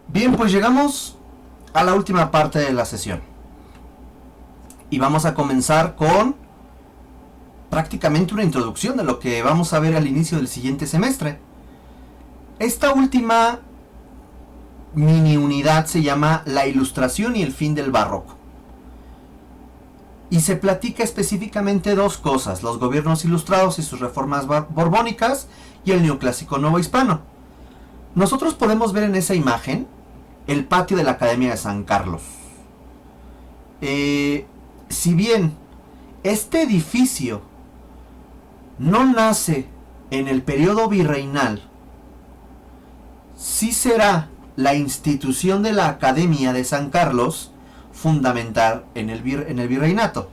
Bien, pues llegamos a la última parte de la sesión. Y vamos a comenzar con prácticamente una introducción de lo que vamos a ver al inicio del siguiente semestre. Esta última mini unidad se llama La Ilustración y el fin del Barroco. Y se platica específicamente dos cosas: los gobiernos ilustrados y sus reformas borbónicas y el neoclásico novohispano. Nosotros podemos ver en esa imagen el patio de la Academia de San Carlos. Si bien este edificio no nace en el periodo virreinal, sí será la institución de la Academia de San Carlos fundamental en el virreinato.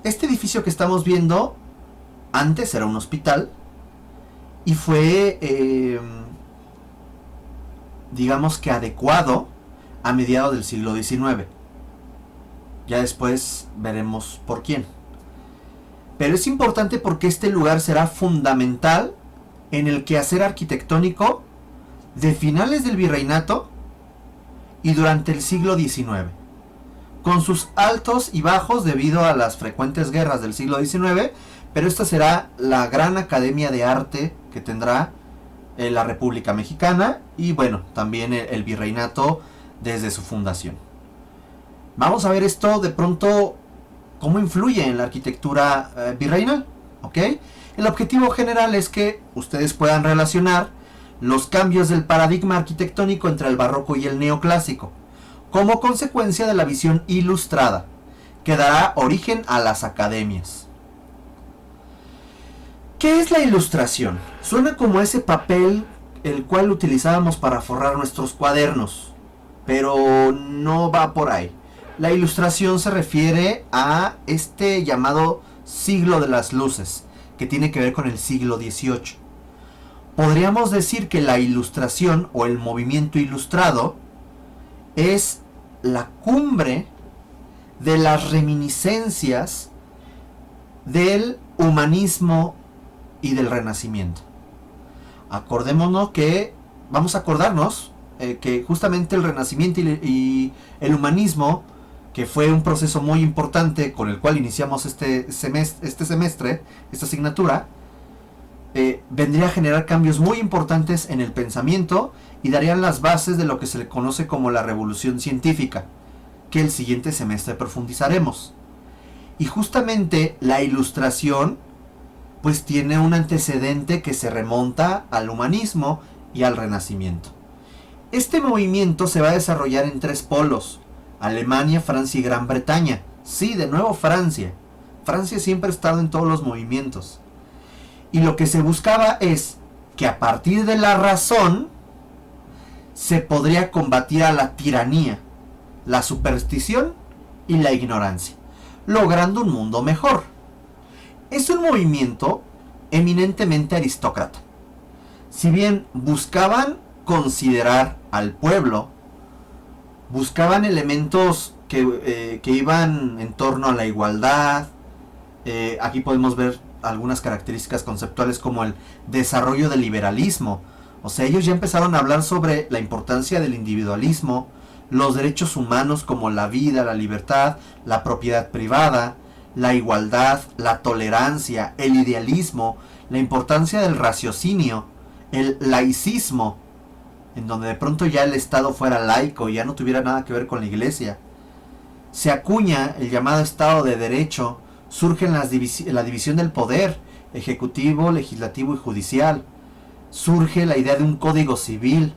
Este edificio que estamos viendo antes era un hospital y fue digamos que adecuado a mediados del siglo XIX. Ya después veremos por quién. Pero es importante porque este lugar será fundamental en el quehacer arquitectónico de finales del virreinato y durante el siglo XIX, con sus altos y bajos debido a las frecuentes guerras del siglo XIX, pero esta será la gran academia de arte que tendrá la República Mexicana y bueno, también el virreinato desde su fundación. Vamos a ver esto de pronto, cómo influye en la arquitectura virreinal, ¿ok? El objetivo general es que ustedes puedan relacionar los cambios del paradigma arquitectónico entre el barroco y el neoclásico, como consecuencia de la visión ilustrada, que dará origen a las academias. ¿Qué es la ilustración? Suena como ese papel el cual utilizábamos para forrar nuestros cuadernos, pero no va por ahí. La ilustración se refiere a este llamado siglo de las luces, que tiene que ver con el siglo XVIII. Podríamos decir que la ilustración o el movimiento ilustrado es la cumbre de las reminiscencias del humanismo y del renacimiento. Acordémonos que vamos a acordarnos que justamente el renacimiento y el humanismo, que fue un proceso muy importante con el cual iniciamos este semestre, esta asignatura, vendría a generar cambios muy importantes en el pensamiento y darían las bases de lo que se le conoce como la revolución científica, que el siguiente semestre profundizaremos. Y justamente la ilustración pues tiene un antecedente que se remonta al humanismo y al renacimiento. Este movimiento se va a desarrollar en tres polos: Alemania, Francia y Gran Bretaña. Sí, de nuevo Francia. Francia siempre ha estado en todos los movimientos. Y lo que se buscaba es que a partir de la razón se podría combatir a la tiranía, la superstición y la ignorancia, logrando un mundo mejor. Es un movimiento eminentemente aristócrata. Si bien buscaban considerar al pueblo, buscaban elementos que iban en torno a la igualdad. Aquí podemos ver algunas características conceptuales como el desarrollo del liberalismo. O sea, ellos ya empezaron a hablar sobre la importancia del individualismo, los derechos humanos como la vida, la libertad, la propiedad privada, la igualdad, la tolerancia, el idealismo, la importancia del raciocinio, el laicismo, en donde de pronto ya el Estado fuera laico y ya no tuviera nada que ver con la Iglesia. Se acuña el llamado Estado de Derecho, surge la división del poder, ejecutivo, legislativo y judicial, surge la idea de un código civil,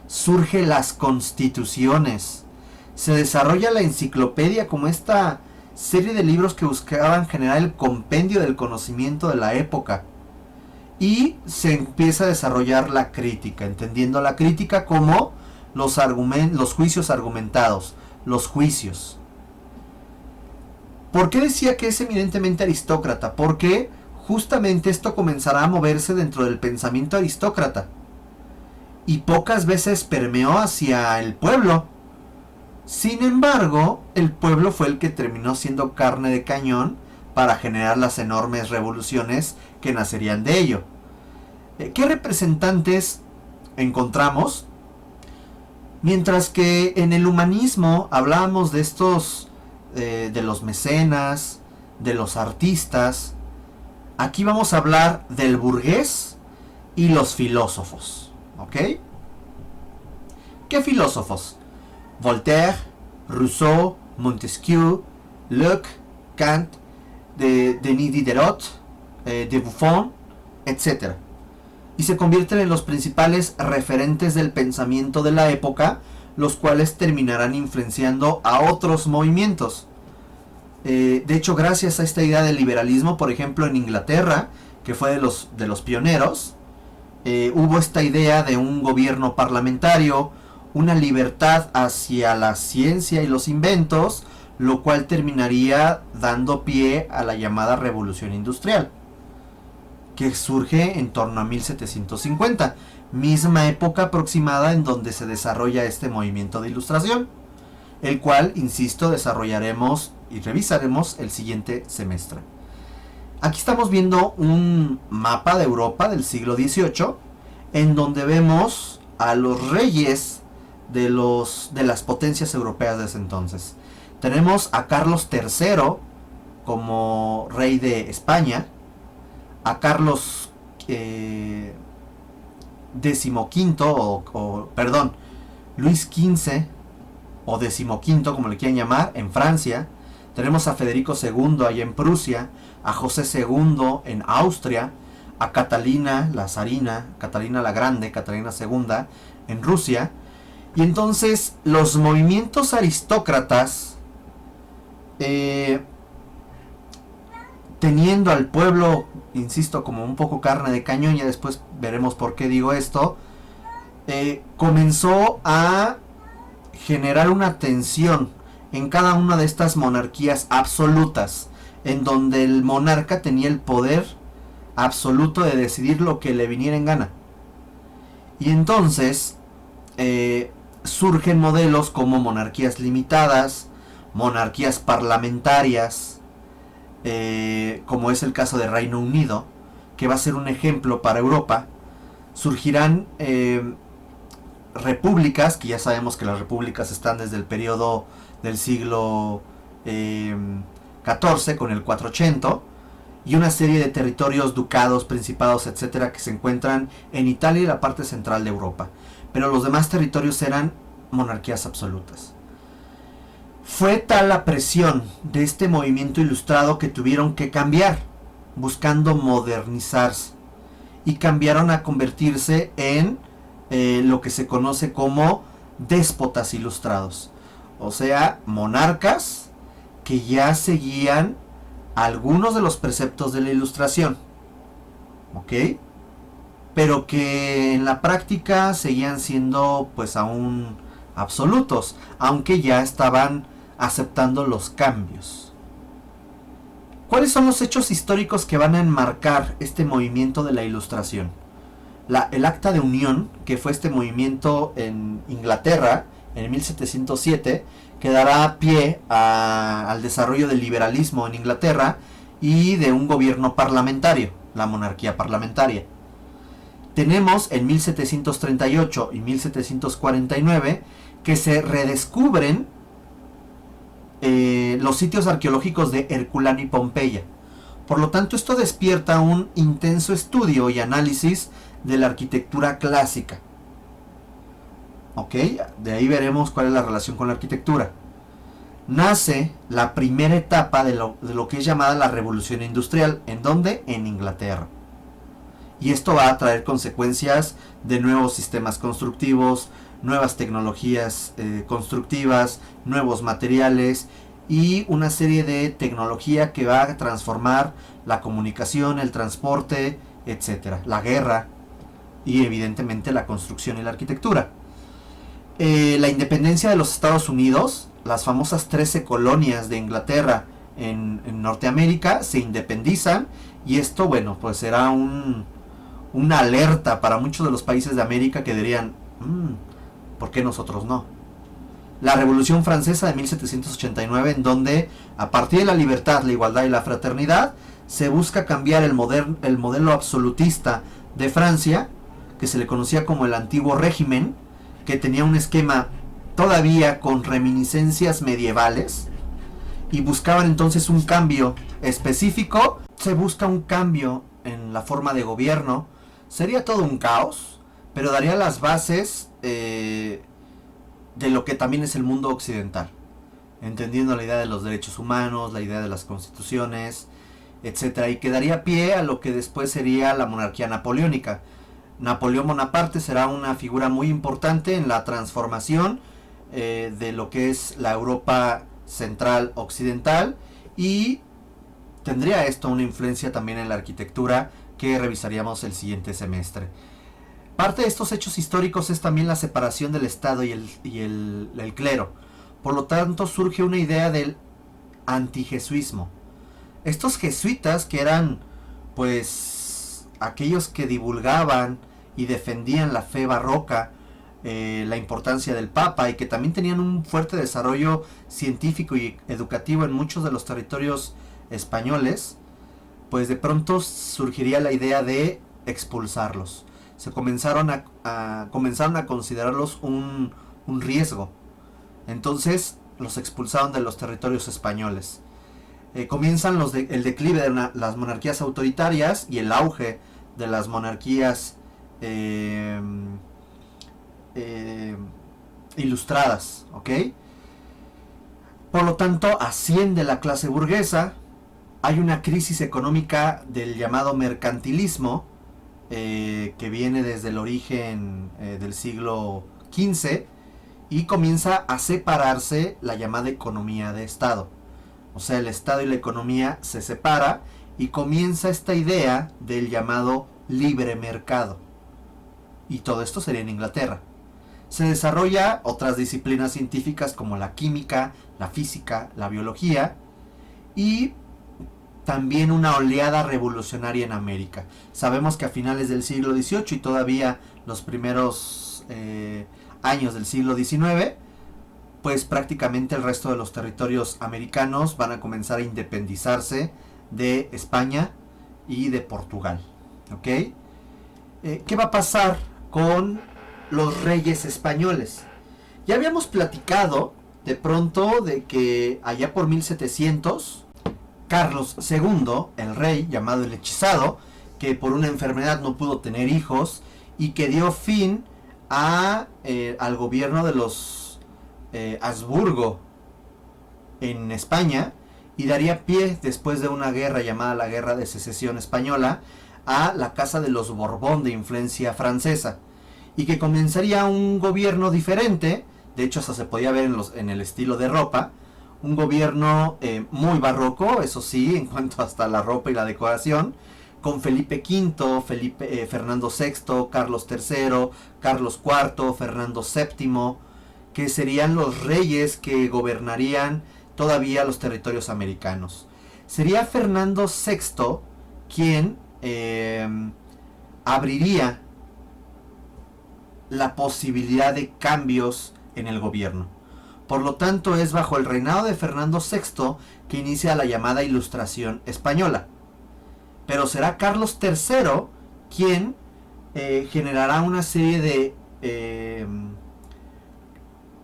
surge las constituciones, se desarrolla la enciclopedia como esta serie de libros que buscaban generar el compendio del conocimiento de la época, y se empieza a desarrollar la crítica, entendiendo la crítica como los juicios argumentados, los juicios. ¿Por qué decía que es eminentemente aristócrata? Porque justamente esto comenzará a moverse dentro del pensamiento aristócrata y pocas veces permeó hacia el pueblo. Sin embargo, el pueblo fue el que terminó siendo carne de cañón para generar las enormes revoluciones que nacerían de ello. ¿Qué representantes encontramos? Mientras que en el humanismo hablábamos de estos, de los mecenas, de los artistas. Aquí vamos a hablar del burgués y los filósofos, ¿ok? ¿Qué filósofos? Voltaire, Rousseau, Montesquieu, Locke, Kant, Denis Diderot, de Buffon, etc. Y se convierten en los principales referentes del pensamiento de la época, los cuales terminarán influenciando a otros movimientos. De hecho, gracias a esta idea del liberalismo, por ejemplo, en Inglaterra, que fue de los pioneros, hubo esta idea de un gobierno parlamentario, una libertad hacia la ciencia y los inventos, lo cual terminaría dando pie a la llamada Revolución Industrial, que surge en torno a 1750, misma época aproximada en donde se desarrolla este movimiento de ilustración, el cual, insisto, desarrollaremos y revisaremos el siguiente semestre. Aquí estamos viendo un mapa de Europa del siglo XVIII, en donde vemos a los reyes de las potencias europeas de ese entonces. Tenemos a Carlos III como rey de España, a Carlos Luis XV o XV, como le quieran llamar, en Francia. Tenemos a Federico II allá en Prusia, a José II en Austria, a Catalina la zarina, Catalina la Grande, Catalina II en Rusia. Y entonces los movimientos aristócratas, teniendo al pueblo, insisto, como un poco carne de cañón, ya después veremos por qué digo esto, comenzó a generar una tensión en cada una de estas monarquías absolutas, en donde el monarca tenía el poder absoluto de decidir lo que le viniera en gana. Y entonces surgen modelos como monarquías limitadas, monarquías parlamentarias, como es el caso de Reino Unido, que va a ser un ejemplo para Europa. Surgirán repúblicas, que ya sabemos que las repúblicas están desde el periodo del siglo XIV con el 480, y una serie de territorios, ducados, principados, etcétera, que se encuentran en Italia y la parte central de Europa. Pero los demás territorios eran monarquías absolutas. Fue tal la presión de este movimiento ilustrado que tuvieron que cambiar, buscando modernizarse, y cambiaron a convertirse en lo que se conoce como déspotas ilustrados, o sea, monarcas que ya seguían algunos de los preceptos de la ilustración, ¿ok? Pero que en la práctica seguían siendo pues aún absolutos, aunque ya estaban aceptando los cambios. ¿Cuáles son los hechos históricos que van a enmarcar este movimiento de la ilustración? El Acta de Unión, que fue este movimiento en Inglaterra en 1707, que dará pie al desarrollo del liberalismo en Inglaterra y de un gobierno parlamentario, la monarquía parlamentaria. Tenemos en 1738 y 1749 que se redescubren los sitios arqueológicos de Herculano y Pompeya. Por lo tanto, esto despierta un intenso estudio y análisis de la arquitectura clásica. ¿Ok? De ahí veremos cuál es la relación con la arquitectura. Nace la primera etapa de lo que es llamada la Revolución Industrial. ¿En dónde? En Inglaterra. Y esto va a traer consecuencias de nuevos sistemas constructivos, nuevas tecnologías constructivas, nuevos materiales y una serie de tecnología que va a transformar la comunicación, el transporte, etcétera, la guerra y evidentemente la construcción y la arquitectura. La independencia de los Estados Unidos, las famosas 13 colonias de Inglaterra en Norteamérica se independizan, y esto, bueno, pues será una alerta para muchos de los países de América que dirían, ¿por qué nosotros no? La Revolución Francesa de 1789, en donde a partir de la libertad, la igualdad y la fraternidad se busca cambiar el modelo absolutista de Francia, que se le conocía como el antiguo régimen, que tenía un esquema todavía con reminiscencias medievales, y buscaban entonces un cambio específico. Se busca un cambio en la forma de gobierno. Sería todo un caos, pero daría las bases de lo que también es el mundo occidental, entendiendo la idea de los derechos humanos, la idea de las constituciones, etcétera, y que daría pie a lo que después sería la monarquía napoleónica. Napoleón Bonaparte será una figura muy importante en la transformación de lo que es la Europa central occidental, y tendría esto una influencia también en la arquitectura que revisaríamos el siguiente semestre. Parte de estos hechos históricos es también la separación del Estado y el clero. Por lo tanto, surge una idea del antijesuismo. Estos jesuitas, que eran pues aquellos que divulgaban y defendían la fe barroca, la importancia del Papa, y que también tenían un fuerte desarrollo científico y educativo en muchos de los territorios españoles, pues de pronto surgiría la idea de expulsarlos. Se comenzaron a considerarlos un riesgo. Entonces los expulsaron de los territorios españoles. Comienzan el declive de las monarquías autoritarias y el auge de las monarquías ilustradas, ¿ok? Por lo tanto, asciende la clase burguesa. Hay una crisis económica del llamado mercantilismo, que viene desde el origen del siglo XV, y comienza a separarse la llamada economía de Estado. O sea, el Estado y la economía se separa, y comienza esta idea del llamado libre mercado. Y todo esto sería en Inglaterra. Se desarrolla otras disciplinas científicas como la química, la física, la biología, y también una oleada revolucionaria en América. Sabemos que a finales del siglo XVIII y todavía los primeros años del siglo XIX, pues prácticamente el resto de los territorios americanos van a comenzar a independizarse de España y de Portugal. ¿Ok? ¿Qué va a pasar con los reyes españoles? Ya habíamos platicado de pronto de que allá por 1700, Carlos II, el rey llamado el hechizado, que por una enfermedad no pudo tener hijos y que dio fin al gobierno de los Habsburgo en España, y daría pie, después de una guerra llamada la Guerra de Secesión Española, a la Casa de los Borbón, de influencia francesa, y que comenzaría un gobierno diferente. De hecho, hasta se podía ver en el estilo de ropa, un gobierno muy barroco, eso sí, en cuanto hasta la ropa y la decoración, con Felipe V, Fernando VI, Carlos III, Carlos IV, Fernando VII, que serían los reyes que gobernarían todavía los territorios americanos. Sería Fernando VI quien abriría la posibilidad de cambios en el gobierno. Por lo tanto, es bajo el reinado de Fernando VI que inicia la llamada Ilustración española. Pero será Carlos III quien generará una serie de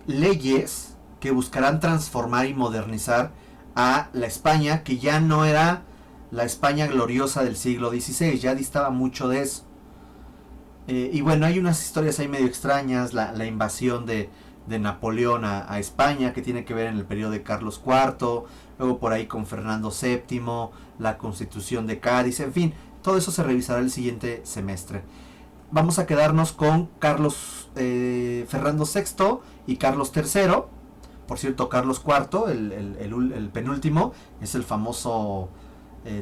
leyes que buscarán transformar y modernizar a la España, que ya no era la España gloriosa del siglo XVI, ya distaba mucho de eso. Y bueno, hay unas historias ahí medio extrañas, la invasión de Napoleón a España, que tiene que ver en el periodo de Carlos IV, luego por ahí con Fernando VII, la Constitución de Cádiz, en fin, todo eso se revisará el siguiente semestre. Vamos a quedarnos con Fernando VI y Carlos III. Por cierto, Carlos IV, el penúltimo, es el famoso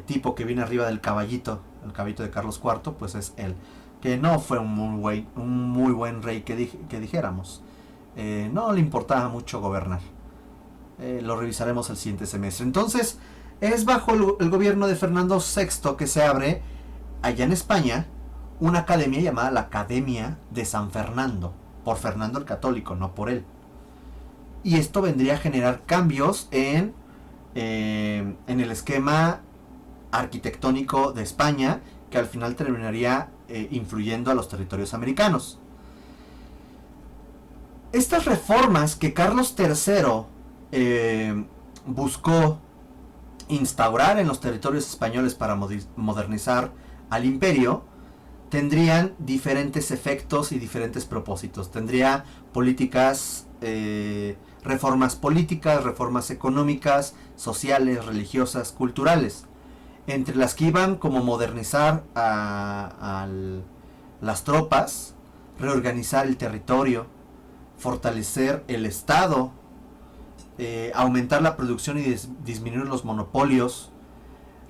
tipo que viene arriba del caballito, el caballito de Carlos IV, pues es él, que no fue un muy buen rey que dijéramos. No le importaba mucho gobernar. Lo revisaremos el siguiente semestre. Entonces, es bajo el gobierno de Fernando VI que se abre allá en España una academia llamada la Academia de San Fernando, por Fernando el Católico, no por él. Y esto vendría a generar cambios en el esquema arquitectónico de España, que al final terminaría influyendo a los territorios americanos. Estas reformas que Carlos III buscó instaurar en los territorios españoles para modernizar al imperio, tendrían diferentes efectos y diferentes propósitos. Tendría políticas, reformas políticas, reformas económicas, sociales, religiosas, culturales, entre las que iban como modernizar a las tropas, reorganizar el territorio, fortalecer el Estado, aumentar la producción y disminuir los monopolios,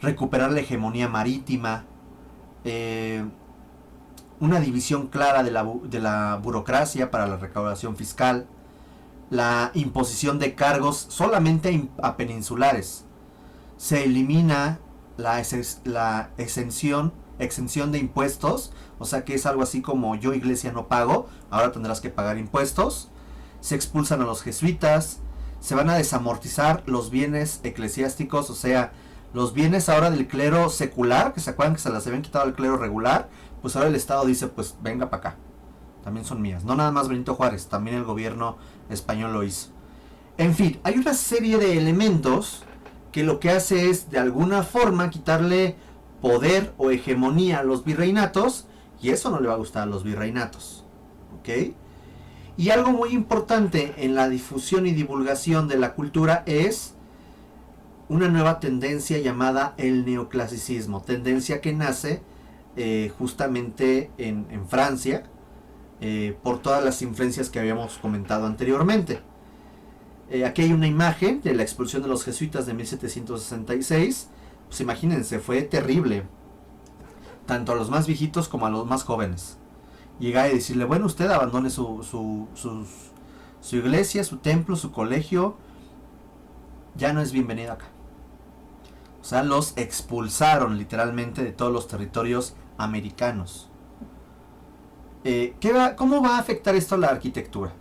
recuperar la hegemonía marítima, una división clara de la burocracia para la recaudación fiscal, la imposición de cargos solamente a peninsulares. Se elimina la exención de impuestos, o sea que es algo así como yo iglesia no pago, ahora tendrás que pagar impuestos. Se expulsan a los jesuitas, se van a desamortizar los bienes eclesiásticos, o sea, los bienes ahora del clero secular, que se acuerdan que se las habían quitado al clero regular, pues ahora el Estado dice, pues venga para acá, también son mías. No nada más Benito Juárez, también el gobierno español lo hizo. En fin, hay una serie de elementos que lo que hace es de alguna forma quitarle poder o hegemonía a los virreinatos, y eso no le va a gustar a los virreinatos, ¿ok? Y algo muy importante en la difusión y divulgación de la cultura es una nueva tendencia llamada el neoclasicismo, tendencia que nace justamente en Francia, por todas las influencias que habíamos comentado anteriormente. Aquí hay una imagen de la expulsión de los jesuitas de 1766. Pues imagínense, fue terrible, tanto a los más viejitos como a los más jóvenes. Llegar y decirle, bueno, usted abandone su iglesia, su templo, su colegio, ya no es bienvenido acá. O sea, los expulsaron literalmente de todos los territorios americanos. ¿Cómo va a afectar esto a la arquitectura?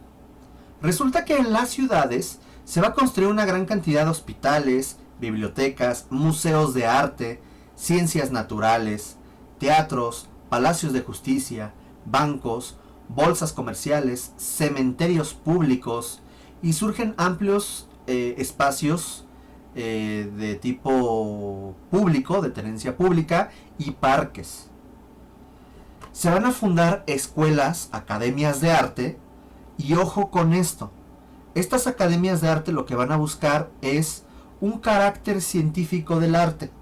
Resulta que en las ciudades se va a construir una gran cantidad de hospitales, bibliotecas, museos de arte, ciencias naturales, teatros, palacios de justicia, bancos, bolsas comerciales, cementerios públicos, y surgen amplios espacios de tipo público, de tenencia pública, y parques. Se van a fundar escuelas, academias de arte, y ojo con esto, estas academias de arte lo que van a buscar es un carácter científico del arte,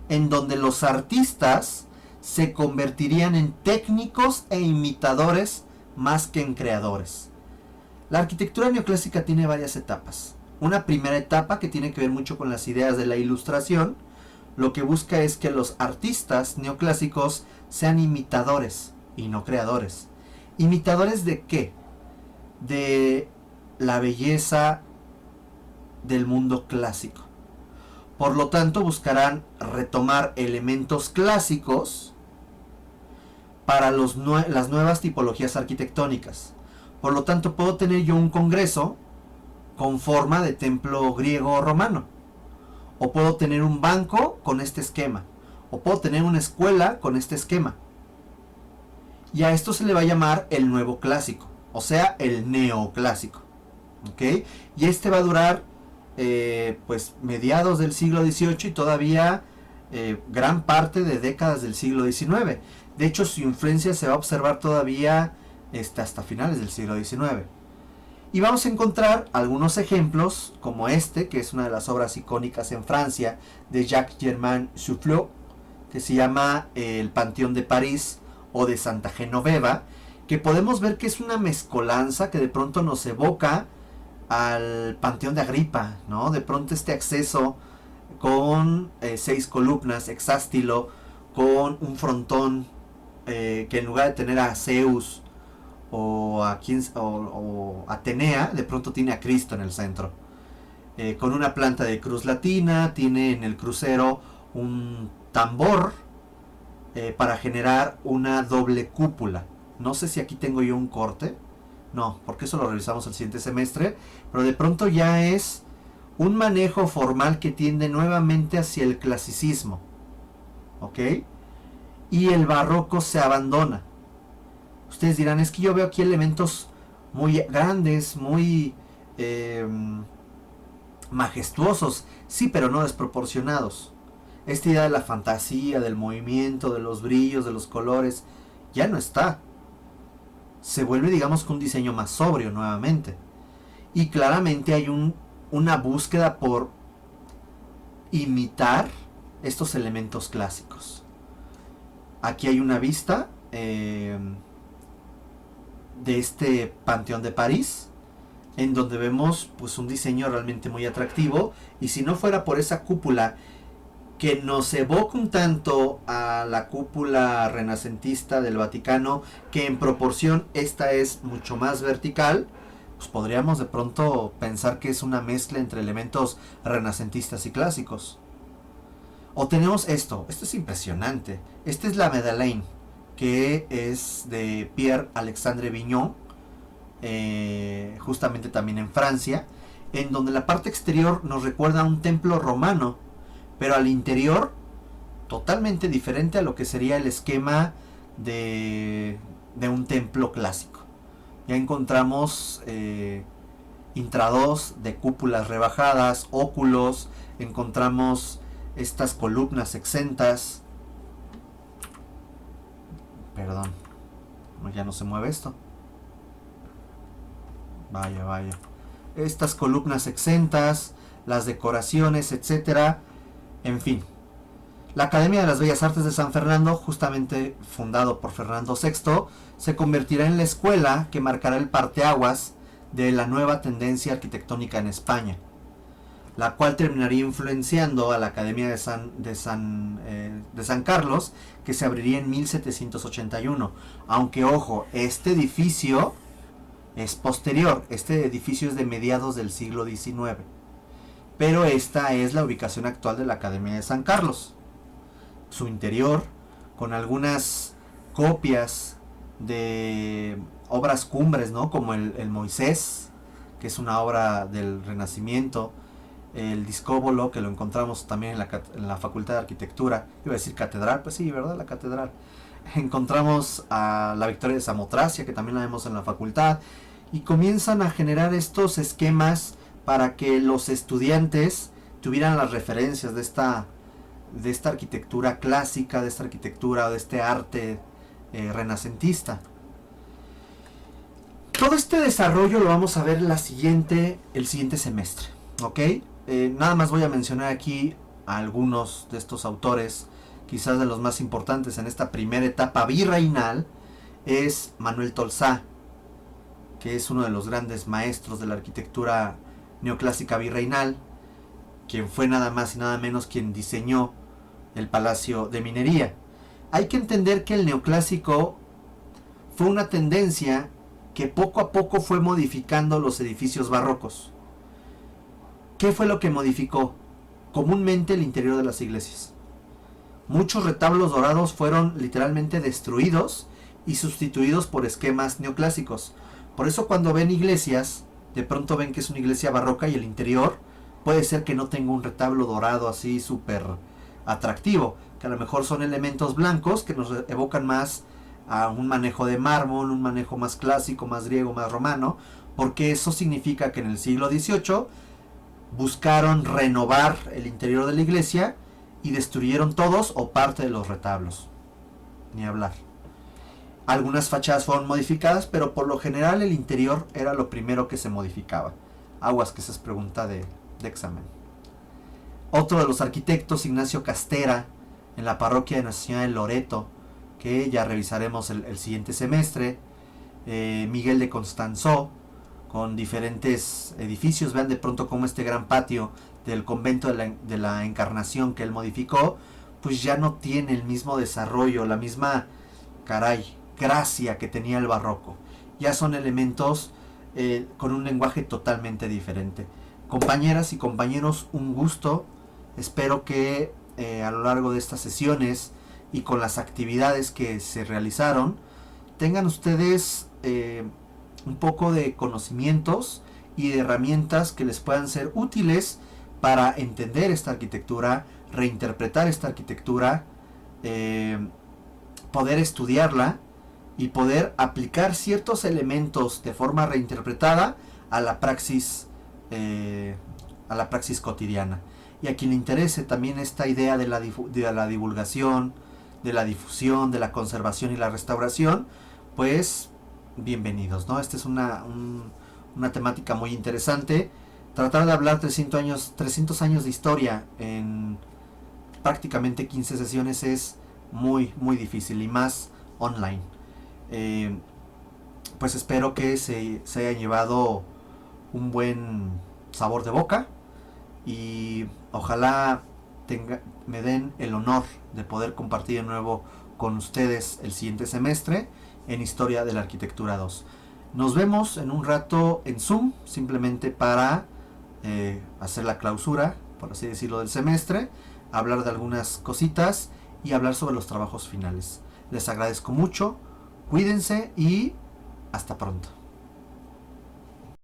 en donde los artistas se convertirían en técnicos e imitadores más que en creadores. La arquitectura neoclásica tiene varias etapas. Una primera etapa que tiene que ver mucho con las ideas de la ilustración, lo que busca es que los artistas neoclásicos sean imitadores y no creadores. ¿Imitadores de qué? De la belleza del mundo clásico. Por lo tanto, buscarán retomar elementos clásicos para las nuevas tipologías arquitectónicas. Por lo tanto, puedo tener yo un congreso con forma de templo griego o romano, o puedo tener un banco con este esquema, o puedo tener una escuela con este esquema, y a esto se le va a llamar el nuevo clásico, o sea, el neoclásico, ¿ok? Y este va a durar pues mediados del siglo XVIII y todavía gran parte de décadas del siglo XIX. De hecho, su influencia se va a observar todavía hasta finales del siglo XIX. Y vamos a encontrar algunos ejemplos, como este, que es una de las obras icónicas en Francia, de Jacques-Germain Soufflot, que se llama El Panteón de París o de Santa Genoveva, que podemos ver que es una mezcolanza que de pronto nos evoca al Panteón de Agripa, ¿no? De pronto este acceso con 6 columnas, hexástilo, con un frontón que en lugar de tener a Zeus o Atenea, de pronto tiene a Cristo en el centro, con una planta de cruz latina, tiene en el crucero un tambor para generar una doble cúpula. No sé si aquí tengo yo un corte, no, porque eso lo revisamos el siguiente semestre, pero de pronto ya es un manejo formal que tiende nuevamente hacia el clasicismo, ¿ok? Y el barroco se abandona. Ustedes dirán, es que yo veo aquí elementos muy grandes, muy majestuosos, sí, pero no desproporcionados. Esta idea de la fantasía, del movimiento, de los brillos, de los colores, ya no está. Se vuelve, digamos, que un diseño más sobrio nuevamente. Y claramente hay una búsqueda por imitar estos elementos clásicos. Aquí hay una vista de este Panteón de París, en donde vemos pues un diseño realmente muy atractivo, y si no fuera por esa cúpula que nos evoca un tanto a la cúpula renacentista del Vaticano, que en proporción esta es mucho más vertical, pues podríamos de pronto pensar que es una mezcla entre elementos renacentistas y clásicos. O tenemos esto es impresionante. Esta es la Madeleine, que es de Pierre-Alexandre Vignon, justamente también en Francia, en donde la parte exterior nos recuerda a un templo romano, pero al interior totalmente diferente a lo que sería el esquema de un templo clásico. Ya encontramos intrados de cúpulas rebajadas, óculos, encontramos estas columnas exentas. Perdón, ya no se mueve esto. Vaya. Estas columnas exentas, las decoraciones, etcétera. En fin. La Academia de las Bellas Artes de San Fernando, justamente fundado por Fernando VI, se convertirá en la escuela que marcará el parteaguas de la nueva tendencia arquitectónica en España, la cual terminaría influenciando a la Academia de San Carlos, que se abriría en 1781. Aunque ojo, este edificio es posterior, este edificio es de mediados del siglo XIX, pero esta es la ubicación actual de la Academia de San Carlos. Su interior, con algunas copias de obras cumbres, ¿no? Como el Moisés, que es una obra del Renacimiento, el Discóbolo, que lo encontramos también en la Facultad de Arquitectura. Iba a decir catedral, pues sí, ¿verdad? La catedral. Encontramos a la Victoria de Samotracia, que también la vemos en la facultad, y comienzan a generar estos esquemas para que los estudiantes tuvieran las referencias de esta arquitectura clásica, de esta arquitectura, de este arte renacentista. Todo este desarrollo lo vamos a ver el siguiente semestre, ¿ok? Nada más voy a mencionar aquí a algunos de estos autores, quizás de los más importantes en esta primera etapa virreinal, es Manuel Tolsá, que es uno de los grandes maestros de la arquitectura neoclásica virreinal, quien fue nada más y nada menos quien diseñó el Palacio de Minería. Hay que entender que el neoclásico fue una tendencia que poco a poco fue modificando los edificios barrocos. ¿Qué fue lo que modificó? Comúnmente el interior de las iglesias. Muchos retablos dorados fueron literalmente destruidos y sustituidos por esquemas neoclásicos. Por eso cuando ven iglesias, de pronto ven que es una iglesia barroca y el interior puede ser que no tenga un retablo dorado así súper atractivo, que a lo mejor son elementos blancos que nos evocan más a un manejo de mármol, un manejo más clásico, más griego, más romano, porque eso significa que en el siglo XVIII buscaron renovar el interior de la iglesia y destruyeron todos o parte de los retablos. Ni hablar. Algunas fachadas fueron modificadas, pero por lo general el interior era lo primero que se modificaba. Aguas que esa es pregunta de examen. Otro de los arquitectos, Ignacio Castera, en la parroquia de Nuestra Señora de Loreto, que ya revisaremos el siguiente semestre. Miguel de Constanzó, con diferentes edificios. Vean de pronto cómo este gran patio del convento de la Encarnación que él modificó, pues ya no tiene el mismo desarrollo, la misma, gracia que tenía el barroco. Ya son elementos con un lenguaje totalmente diferente. Compañeras y compañeros, un gusto. Espero que a lo largo de estas sesiones y con las actividades que se realizaron, tengan ustedes un poco de conocimientos y de herramientas que les puedan ser útiles para entender esta arquitectura, reinterpretar esta arquitectura, poder estudiarla y poder aplicar ciertos elementos de forma reinterpretada a la praxis cotidiana. Y a quien le interese también esta idea de la divulgación, de la difusión, de la conservación y la restauración, pues bienvenidos, ¿no? Esta es una temática muy interesante. Tratar de hablar 300 años de historia en prácticamente 15 sesiones es muy, muy difícil, y más online. Pues espero que se haya llevado un buen sabor de boca, y ojalá me den el honor de poder compartir de nuevo con ustedes el siguiente semestre en Historia de la Arquitectura 2. Nos vemos en un rato en Zoom, simplemente para hacer la clausura, por así decirlo, del semestre, hablar de algunas cositas y hablar sobre los trabajos finales. Les agradezco mucho, cuídense y hasta pronto.